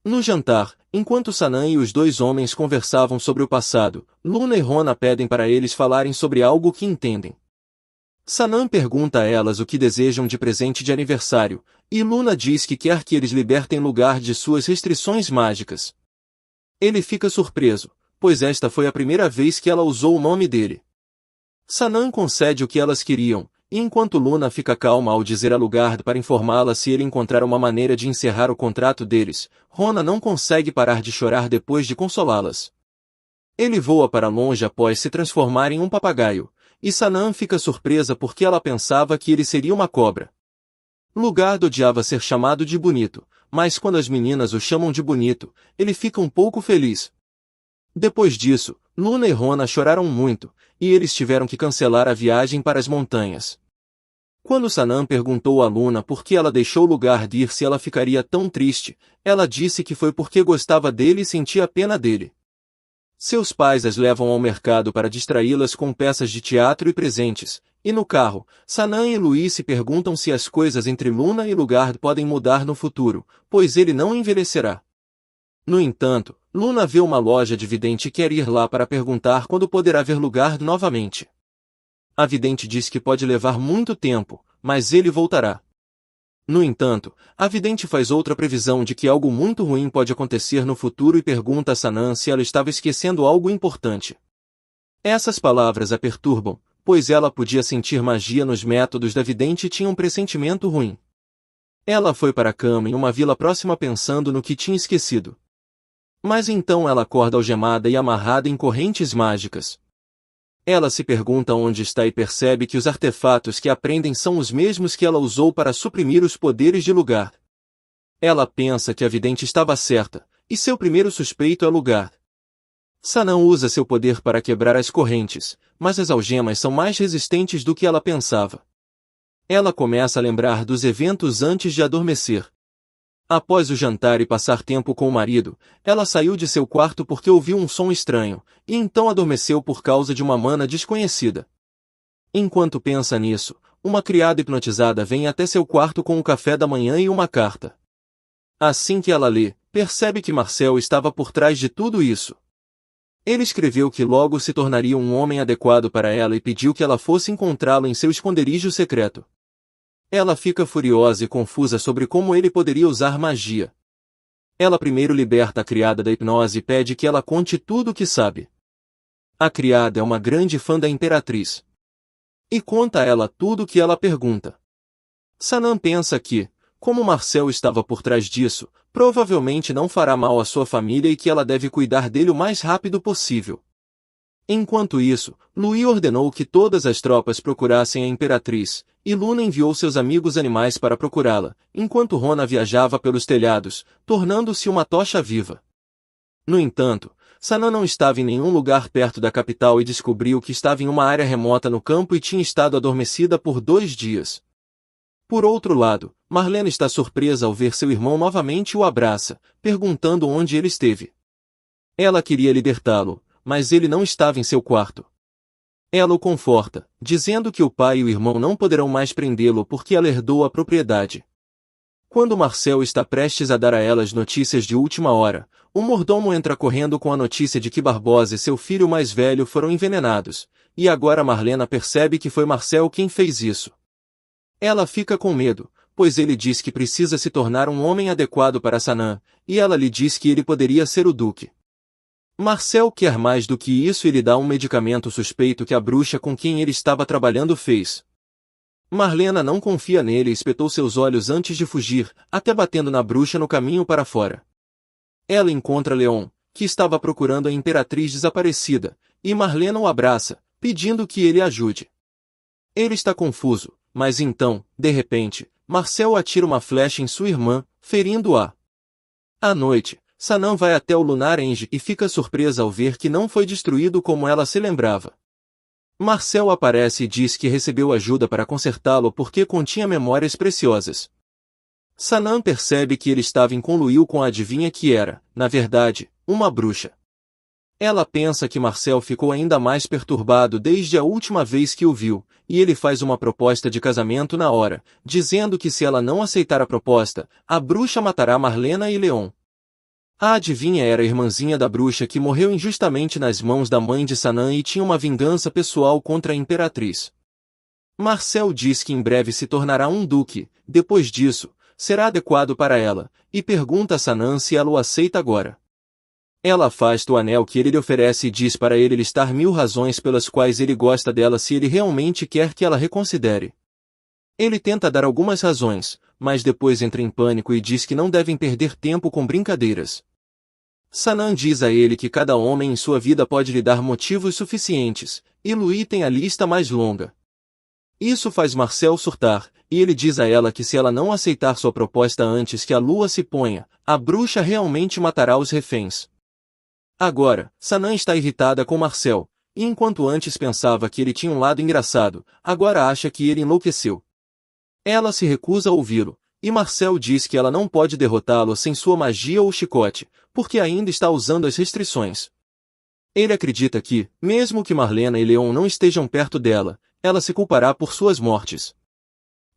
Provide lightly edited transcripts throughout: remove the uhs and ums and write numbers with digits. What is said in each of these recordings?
No jantar, enquanto Sanam e os dois homens conversavam sobre o passado, Luna e Rona pedem para eles falarem sobre algo que entendem. Sanam pergunta a elas o que desejam de presente de aniversário, e Luna diz que quer que eles libertem Lugar de suas restrições mágicas. Ele fica surpreso, pois esta foi a primeira vez que ela usou o nome dele. Sanam concede o que elas queriam, e enquanto Luna fica calma ao dizer a Lugar para informá-la se ele encontrar uma maneira de encerrar o contrato deles, Rona não consegue parar de chorar depois de consolá-las. Ele voa para longe após se transformar em um papagaio, e Sanam fica surpresa porque ela pensava que ele seria uma cobra. Lugar odiava ser chamado de bonito, mas quando as meninas o chamam de bonito, ele fica um pouco feliz. Depois disso, Luna e Rona choraram muito, e eles tiveram que cancelar a viagem para as montanhas. Quando Sanam perguntou a Luna por que ela deixou Lugar de ir se ela ficaria tão triste, ela disse que foi porque gostava dele e sentia pena dele. Seus pais as levam ao mercado para distraí-las com peças de teatro e presentes, e no carro, Sanam e Luís se perguntam se as coisas entre Luna e Lugar podem mudar no futuro, pois ele não envelhecerá. No entanto, Luna vê uma loja de vidente e quer ir lá para perguntar quando poderá ver Lugar novamente. A vidente diz que pode levar muito tempo, mas ele voltará. No entanto, a vidente faz outra previsão de que algo muito ruim pode acontecer no futuro e pergunta a Sanam se ela estava esquecendo algo importante. Essas palavras a perturbam, pois ela podia sentir magia nos métodos da vidente e tinha um pressentimento ruim. Ela foi para a cama em uma vila próxima pensando no que tinha esquecido. Mas então ela acorda algemada e amarrada em correntes mágicas. Ela se pergunta onde está e percebe que os artefatos que aprendem são os mesmos que ela usou para suprimir os poderes de Lugar. Ela pensa que a vidente estava certa, e seu primeiro suspeito é Lugar. Sanam usa seu poder para quebrar as correntes, mas as algemas são mais resistentes do que ela pensava. Ela começa a lembrar dos eventos antes de adormecer. Após o jantar e passar tempo com o marido, ela saiu de seu quarto porque ouviu um som estranho, e então adormeceu por causa de uma mana desconhecida. Enquanto pensa nisso, uma criada hipnotizada vem até seu quarto com o café da manhã e uma carta. Assim que ela lê, percebe que Marcel estava por trás de tudo isso. Ele escreveu que logo se tornaria um homem adequado para ela e pediu que ela fosse encontrá-lo em seu esconderijo secreto. Ela fica furiosa e confusa sobre como ele poderia usar magia. Ela primeiro liberta a criada da hipnose e pede que ela conte tudo o que sabe. A criada é uma grande fã da imperatriz. E conta a ela tudo o que ela pergunta. Sanam pensa que, como Marcel estava por trás disso, provavelmente não fará mal à sua família e que ela deve cuidar dele o mais rápido possível. Enquanto isso, Louis ordenou que todas as tropas procurassem a imperatriz, e Luna enviou seus amigos animais para procurá-la, enquanto Rona viajava pelos telhados, tornando-se uma tocha viva. No entanto, Sanam não estava em nenhum lugar perto da capital e descobriu que estava em uma área remota no campo e tinha estado adormecida por 2 dias. Por outro lado, Marlene está surpresa ao ver seu irmão novamente e o abraça, perguntando onde ele esteve. Ela queria libertá-lo, mas ele não estava em seu quarto. Ela o conforta, dizendo que o pai e o irmão não poderão mais prendê-lo porque ela herdou a propriedade. Quando Marcel está prestes a dar a elas notícias de última hora, o mordomo entra correndo com a notícia de que Barbosa e seu filho mais velho foram envenenados, e agora Marlena percebe que foi Marcel quem fez isso. Ela fica com medo, pois ele diz que precisa se tornar um homem adequado para Sanam, e ela lhe diz que ele poderia ser o duque. Marcel quer mais do que isso e lhe dá um medicamento suspeito que a bruxa com quem ele estava trabalhando fez. Marlena não confia nele e espetou seus olhos antes de fugir, até batendo na bruxa no caminho para fora. Ela encontra Leon, que estava procurando a imperatriz desaparecida, e Marlena o abraça, pedindo que ele ajude. Ele está confuso, mas então, de repente, Marcel atira uma flecha em sua irmã, ferindo-a. À noite, Sanam vai até o Lunar Enge e fica surpresa ao ver que não foi destruído como ela se lembrava. Marcel aparece e diz que recebeu ajuda para consertá-lo porque continha memórias preciosas. Sanam percebe que ele estava em conluio com a adivinha que era, na verdade, uma bruxa. Ela pensa que Marcel ficou ainda mais perturbado desde a última vez que o viu, e ele faz uma proposta de casamento na hora, dizendo que se ela não aceitar a proposta, a bruxa matará Marlena e Leon. A adivinha era a irmãzinha da bruxa que morreu injustamente nas mãos da mãe de Sanã e tinha uma vingança pessoal contra a imperatriz. Marcel diz que em breve se tornará um duque, depois disso, será adequado para ela, e pergunta a Sanã se ela o aceita agora. Ela afasta o anel que ele lhe oferece e diz para ele listar 1000 razões pelas quais ele gosta dela se ele realmente quer que ela reconsidere. Ele tenta dar algumas razões, mas depois entra em pânico e diz que não devem perder tempo com brincadeiras. Sanã diz a ele que cada homem em sua vida pode lhe dar motivos suficientes, e Louis tem a lista mais longa. Isso faz Marcel surtar, e ele diz a ela que se ela não aceitar sua proposta antes que a lua se ponha, a bruxa realmente matará os reféns. Agora, Sanã está irritada com Marcel, e enquanto antes pensava que ele tinha um lado engraçado, agora acha que ele enlouqueceu. Ela se recusa a ouvi-lo, e Marcel diz que ela não pode derrotá-lo sem sua magia ou chicote, porque ainda está usando as restrições. Ele acredita que, mesmo que Marlena e Leon não estejam perto dela, ela se culpará por suas mortes.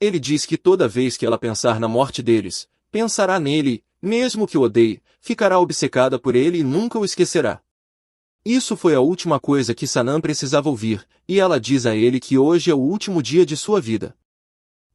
Ele diz que toda vez que ela pensar na morte deles, pensará nele, mesmo que o odeie, ficará obcecada por ele e nunca o esquecerá. Isso foi a última coisa que Sanã precisava ouvir, e ela diz a ele que hoje é o último dia de sua vida.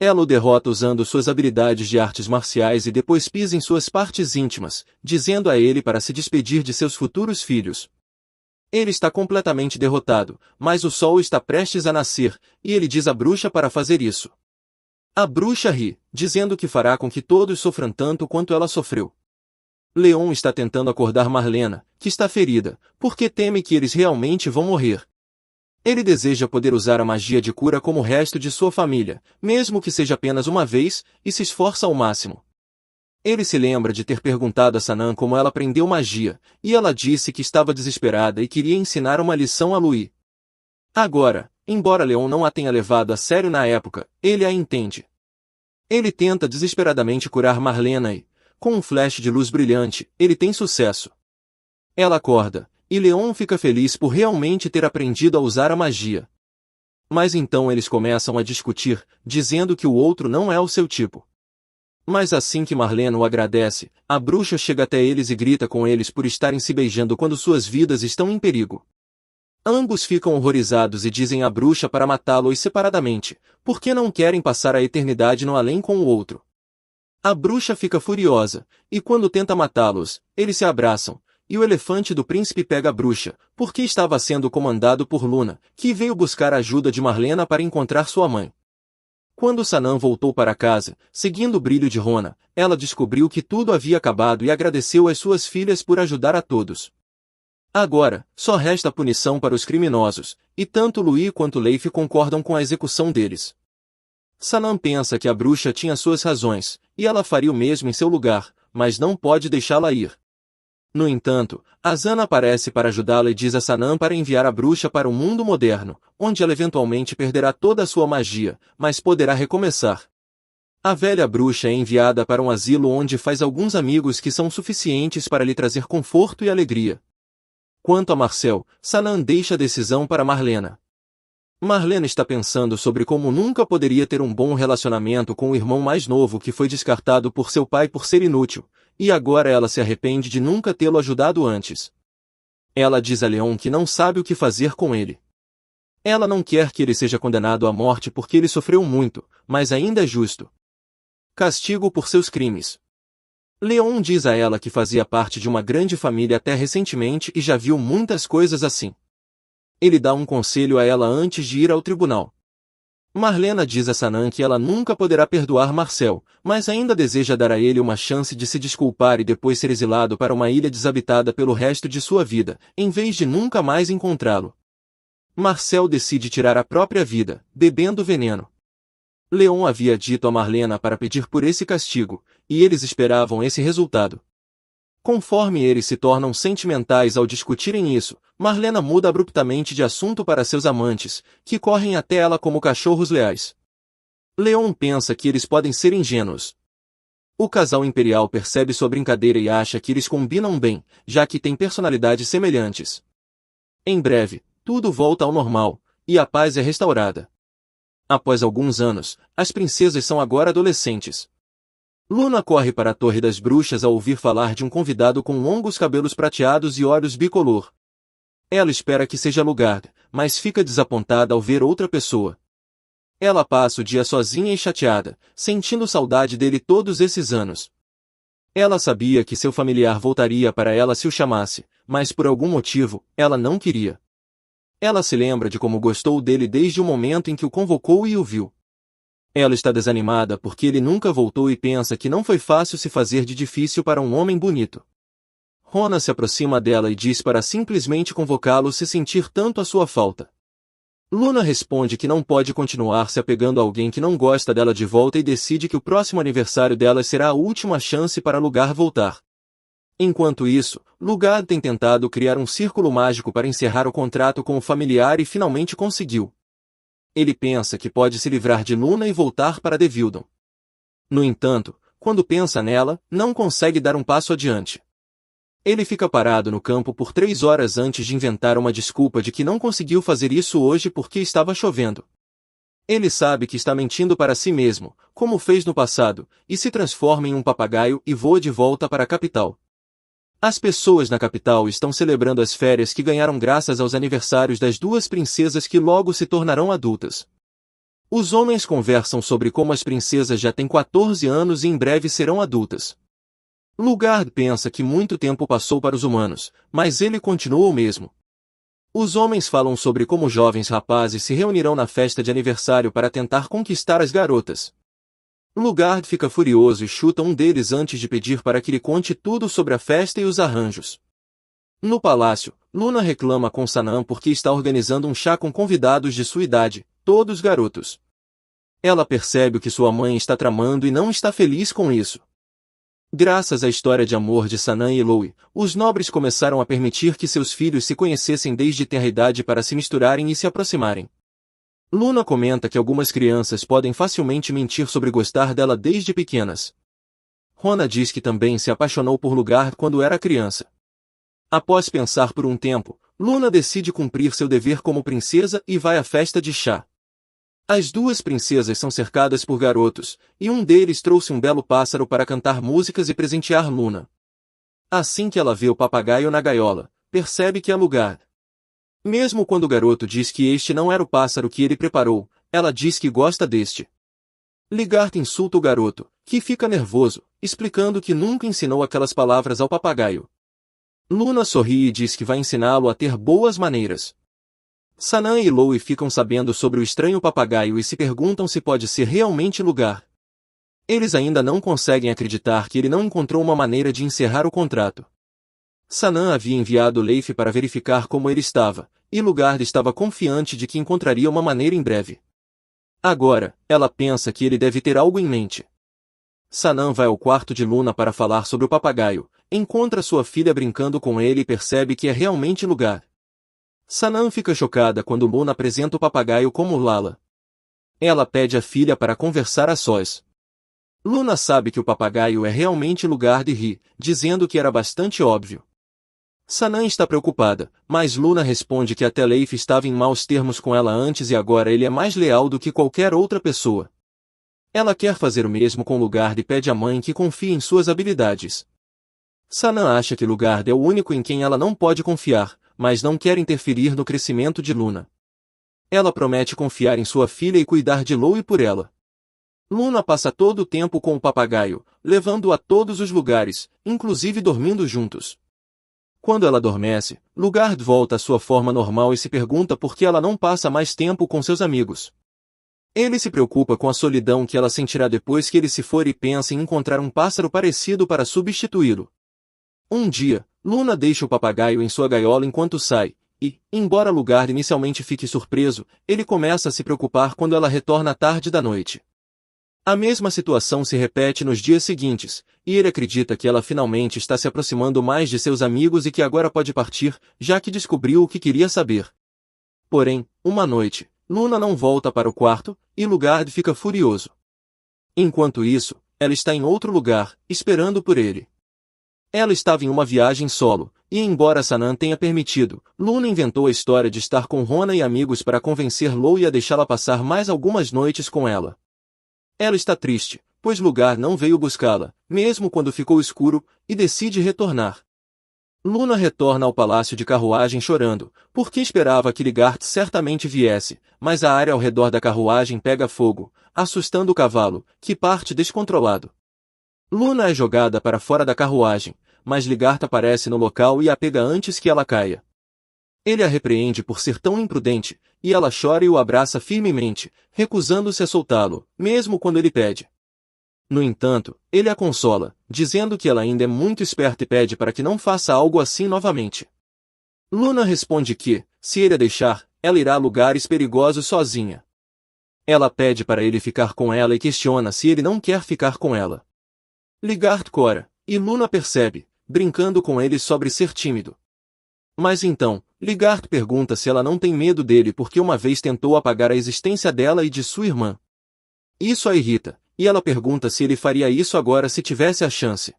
Ela o derrota usando suas habilidades de artes marciais e depois pisa em suas partes íntimas, dizendo a ele para se despedir de seus futuros filhos. Ele está completamente derrotado, mas o sol está prestes a nascer, e ele diz à bruxa para fazer isso. A bruxa ri, dizendo que fará com que todos sofram tanto quanto ela sofreu. Leon está tentando acordar Marlena, que está ferida, porque teme que eles realmente vão morrer. Ele deseja poder usar a magia de cura como o resto de sua família, mesmo que seja apenas uma vez, e se esforça ao máximo. Ele se lembra de ter perguntado a Sanã como ela aprendeu magia, e ela disse que estava desesperada e queria ensinar uma lição a Louis. Agora, embora Leon não a tenha levado a sério na época, ele a entende. Ele tenta desesperadamente curar Marlena e, com um flash de luz brilhante, ele tem sucesso. Ela acorda, e Leon fica feliz por realmente ter aprendido a usar a magia. Mas então eles começam a discutir, dizendo que o outro não é o seu tipo. Mas assim que Marlena o agradece, a bruxa chega até eles e grita com eles por estarem se beijando quando suas vidas estão em perigo. Ambos ficam horrorizados e dizem à bruxa para matá-los separadamente, porque não querem passar a eternidade no além com o outro. A bruxa fica furiosa, e quando tenta matá-los, eles se abraçam, e o elefante do príncipe pega a bruxa, porque estava sendo comandado por Luna, que veio buscar a ajuda de Marlena para encontrar sua mãe. Quando Sanã voltou para casa, seguindo o brilho de Rona, ela descobriu que tudo havia acabado e agradeceu às suas filhas por ajudar a todos. Agora, só resta a punição para os criminosos, e tanto Louis quanto Leif concordam com a execução deles. Sanã pensa que a bruxa tinha suas razões, e ela faria o mesmo em seu lugar, mas não pode deixá-la ir. No entanto, Azana aparece para ajudá-la e diz a Sanã para enviar a bruxa para o mundo moderno, onde ela eventualmente perderá toda a sua magia, mas poderá recomeçar. A velha bruxa é enviada para um asilo onde faz alguns amigos que são suficientes para lhe trazer conforto e alegria. Quanto a Marcel, Sanã deixa a decisão para Marlena. Marlena está pensando sobre como nunca poderia ter um bom relacionamento com o irmão mais novo que foi descartado por seu pai por ser inútil, e agora ela se arrepende de nunca tê-lo ajudado antes. Ela diz a Leon que não sabe o que fazer com ele. Ela não quer que ele seja condenado à morte porque ele sofreu muito, mas ainda é justo. Castigo por seus crimes. Leon diz a ela que fazia parte de uma grande família até recentemente e já viu muitas coisas assim. Ele dá um conselho a ela antes de ir ao tribunal. Marlena diz a Sanã que ela nunca poderá perdoar Marcel, mas ainda deseja dar a ele uma chance de se desculpar e depois ser exilado para uma ilha desabitada pelo resto de sua vida, em vez de nunca mais encontrá-lo. Marcel decide tirar a própria vida, bebendo veneno. Leon havia dito a Marlena para pedir por esse castigo, e eles esperavam esse resultado. Conforme eles se tornam sentimentais ao discutirem isso, Marlena muda abruptamente de assunto para seus amantes, que correm até ela como cachorros leais. Leon pensa que eles podem ser ingênuos. O casal imperial percebe sua brincadeira e acha que eles combinam bem, já que têm personalidades semelhantes. Em breve, tudo volta ao normal, e a paz é restaurada. Após alguns anos, as princesas são agora adolescentes. Luna corre para a Torre das Bruxas ao ouvir falar de um convidado com longos cabelos prateados e olhos bicolor. Ela espera que seja Lugard, mas fica desapontada ao ver outra pessoa. Ela passa o dia sozinha e chateada, sentindo saudade dele todos esses anos. Ela sabia que seu familiar voltaria para ela se o chamasse, mas por algum motivo, ela não queria. Ela se lembra de como gostou dele desde o momento em que o convocou e o viu. Ela está desanimada porque ele nunca voltou e pensa que não foi fácil se fazer de difícil para um homem bonito. Rona se aproxima dela e diz para simplesmente convocá-lo se sentir tanto a sua falta. Luna responde que não pode continuar se apegando a alguém que não gosta dela de volta e decide que o próximo aniversário dela será a última chance para Lugard voltar. Enquanto isso, Lugard tem tentado criar um círculo mágico para encerrar o contrato com o familiar e finalmente conseguiu. Ele pensa que pode se livrar de Luna e voltar para Devildon. No entanto, quando pensa nela, não consegue dar um passo adiante. Ele fica parado no campo por 3 horas antes de inventar uma desculpa de que não conseguiu fazer isso hoje porque estava chovendo. Ele sabe que está mentindo para si mesmo, como fez no passado, e se transforma em um papagaio e voa de volta para a capital. As pessoas na capital estão celebrando as férias que ganharam graças aos aniversários das 2 princesas que logo se tornarão adultas. Os homens conversam sobre como as princesas já têm 14 anos e em breve serão adultas. Lugard pensa que muito tempo passou para os humanos, mas ele continua o mesmo. Os homens falam sobre como jovens rapazes se reunirão na festa de aniversário para tentar conquistar as garotas. Lugard fica furioso e chuta um deles antes de pedir para que lhe conte tudo sobre a festa e os arranjos. No palácio, Luna reclama com Sanam porque está organizando um chá com convidados de sua idade, todos garotos. Ela percebe o que sua mãe está tramando e não está feliz com isso. Graças à história de amor de Sanam e Eloy, os nobres começaram a permitir que seus filhos se conhecessem desde tenra idade para se misturarem e se aproximarem. Luna comenta que algumas crianças podem facilmente mentir sobre gostar dela desde pequenas. Rona diz que também se apaixonou por Lugard quando era criança. Após pensar por um tempo, Luna decide cumprir seu dever como princesa e vai à festa de chá. As 2 princesas são cercadas por garotos, e um deles trouxe um belo pássaro para cantar músicas e presentear Luna. Assim que ela vê o papagaio na gaiola, percebe que é Lugard. Mesmo quando o garoto diz que este não era o pássaro que ele preparou, ela diz que gosta deste. Lugard insulta o garoto, que fica nervoso, explicando que nunca ensinou aquelas palavras ao papagaio. Luna sorri e diz que vai ensiná-lo a ter boas maneiras. Sanam e Eloy ficam sabendo sobre o estranho papagaio e se perguntam se pode ser realmente Lugard. Eles ainda não conseguem acreditar que ele não encontrou uma maneira de encerrar o contrato. Sanam havia enviado Leif para verificar como ele estava, e Lugard estava confiante de que encontraria uma maneira em breve. Agora, ela pensa que ele deve ter algo em mente. Sanam vai ao quarto de Luna para falar sobre o papagaio, encontra sua filha brincando com ele e percebe que é realmente Lugard. Sanam fica chocada quando Luna apresenta o papagaio como Lala. Ela pede a filha para conversar a sós. Luna sabe que o papagaio é realmente Lugard e ri, dizendo que era bastante óbvio. Sanam está preocupada, mas Luna responde que até Leif estava em maus termos com ela antes e agora ele é mais leal do que qualquer outra pessoa. Ela quer fazer o mesmo com Lugard e pede à mãe que confie em suas habilidades. Sanam acha que Lugard é o único em quem ela não pode confiar, mas não quer interferir no crescimento de Luna. Ela promete confiar em sua filha e cuidar de Eloy por ela. Luna passa todo o tempo com o papagaio, levando-o a todos os lugares, inclusive dormindo juntos. Quando ela adormece, Lugard volta à sua forma normal e se pergunta por que ela não passa mais tempo com seus amigos. Ele se preocupa com a solidão que ela sentirá depois que ele se for e pensa em encontrar um pássaro parecido para substituí-lo. Um dia, Luna deixa o papagaio em sua gaiola enquanto sai, e, embora Lugard inicialmente fique surpreso, ele começa a se preocupar quando ela retorna à tarde da noite. A mesma situação se repete nos dias seguintes, e ele acredita que ela finalmente está se aproximando mais de seus amigos e que agora pode partir, já que descobriu o que queria saber. Porém, uma noite, Luna não volta para o quarto, e Lugard fica furioso. Enquanto isso, ela está em outro lugar, esperando por ele. Ela estava em uma viagem solo, e embora Sanam tenha permitido, Luna inventou a história de estar com Rona e amigos para convencer Eloy a deixá-la passar mais algumas noites com ela. Ela está triste, pois Lugar não veio buscá-la, mesmo quando ficou escuro, e decide retornar. Luna retorna ao palácio de carruagem chorando, porque esperava que Ligart certamente viesse, mas a área ao redor da carruagem pega fogo, assustando o cavalo, que parte descontrolado. Luna é jogada para fora da carruagem, mas Ligart aparece no local e a pega antes que ela caia. Ele a repreende por ser tão imprudente, e ela chora e o abraça firmemente, recusando-se a soltá-lo, mesmo quando ele pede. No entanto, ele a consola, dizendo que ela ainda é muito esperta e pede para que não faça algo assim novamente. Luna responde que, se ele a deixar, ela irá a lugares perigosos sozinha. Ela pede para ele ficar com ela e questiona se ele não quer ficar com ela. Ligart cora, e Luna percebe, brincando com ele sobre ser tímido. Mas então, Ligart pergunta se ela não tem medo dele porque uma vez tentou apagar a existência dela e de sua irmã. Isso a irrita, e ela pergunta se ele faria isso agora se tivesse a chance.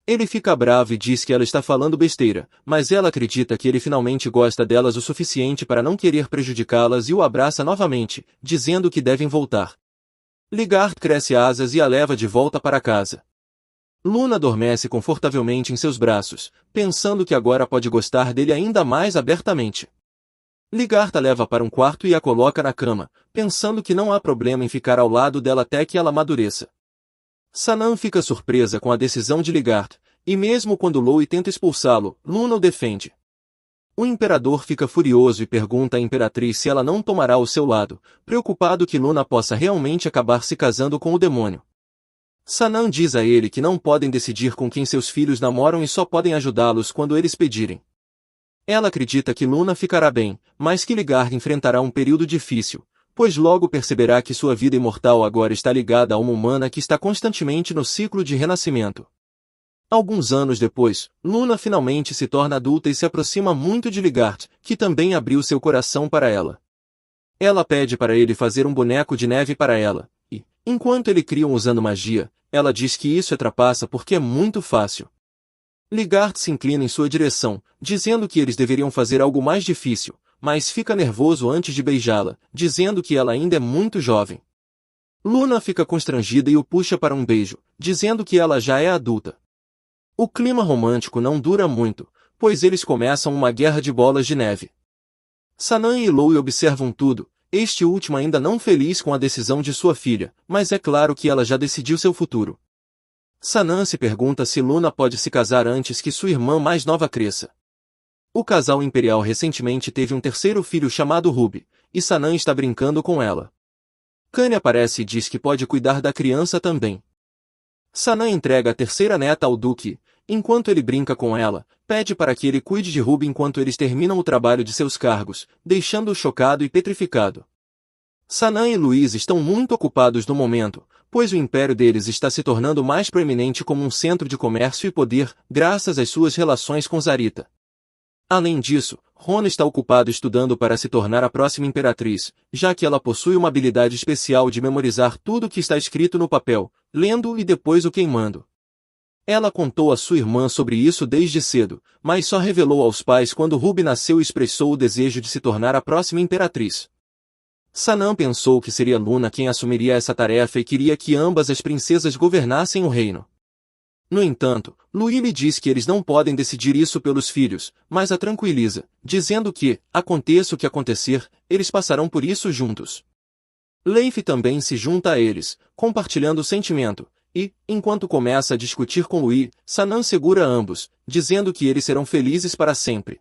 Ele fica bravo e diz que ela está falando besteira, mas ela acredita que ele finalmente gosta delas o suficiente para não querer prejudicá-las e o abraça novamente, dizendo que devem voltar. Ligart cresce asas e a leva de volta para casa. Luna adormece confortavelmente em seus braços, pensando que agora pode gostar dele ainda mais abertamente. Ligart a leva para um quarto e a coloca na cama, pensando que não há problema em ficar ao lado dela até que ela amadureça. Sanam fica surpresa com a decisão de Ligart, e mesmo quando Louie tenta expulsá-lo, Luna o defende. O imperador fica furioso e pergunta à imperatriz se ela não tomará o seu lado, preocupado que Luna possa realmente acabar se casando com o demônio. Sanam diz a ele que não podem decidir com quem seus filhos namoram e só podem ajudá-los quando eles pedirem. Ela acredita que Luna ficará bem, mas que Ligart enfrentará um período difícil, pois logo perceberá que sua vida imortal agora está ligada a uma humana que está constantemente no ciclo de renascimento. Alguns anos depois, Luna finalmente se torna adulta e se aproxima muito de Ligart, que também abriu seu coração para ela. Ela pede para ele fazer um boneco de neve para ela, e, enquanto ele cria usando magia, ela diz que isso é trapaça porque é muito fácil. Ligart se inclina em sua direção, dizendo que eles deveriam fazer algo mais difícil, mas fica nervoso antes de beijá-la, dizendo que ela ainda é muito jovem. Luna fica constrangida e o puxa para um beijo, dizendo que ela já é adulta. O clima romântico não dura muito, pois eles começam uma guerra de bolas de neve. Sanam e Louie observam tudo, este último ainda não feliz com a decisão de sua filha, mas é claro que ela já decidiu seu futuro. Sanam se pergunta se Luna pode se casar antes que sua irmã mais nova cresça. O casal imperial recentemente teve um terceiro filho chamado Ruby, e Sanam está brincando com ela. Kanye aparece e diz que pode cuidar da criança também. Sanam entrega a terceira neta ao Duque, enquanto ele brinca com ela, pede para que ele cuide de Ruby enquanto eles terminam o trabalho de seus cargos, deixando-o chocado e petrificado. Sanam e Louise estão muito ocupados no momento, pois o império deles está se tornando mais proeminente como um centro de comércio e poder, graças às suas relações com Zarita. Além disso, Rona está ocupado estudando para se tornar a próxima imperatriz, já que ela possui uma habilidade especial de memorizar tudo o que está escrito no papel, lendo e depois o queimando. Ela contou a sua irmã sobre isso desde cedo, mas só revelou aos pais quando Ruby nasceu e expressou o desejo de se tornar a próxima imperatriz. Sanam pensou que seria Luna quem assumiria essa tarefa e queria que ambas as princesas governassem o reino. No entanto, Louie lhe diz que eles não podem decidir isso pelos filhos, mas a tranquiliza, dizendo que, aconteça o que acontecer, eles passarão por isso juntos. Leif também se junta a eles, compartilhando o sentimento, e, enquanto começa a discutir com Louie, Sanam segura ambos, dizendo que eles serão felizes para sempre.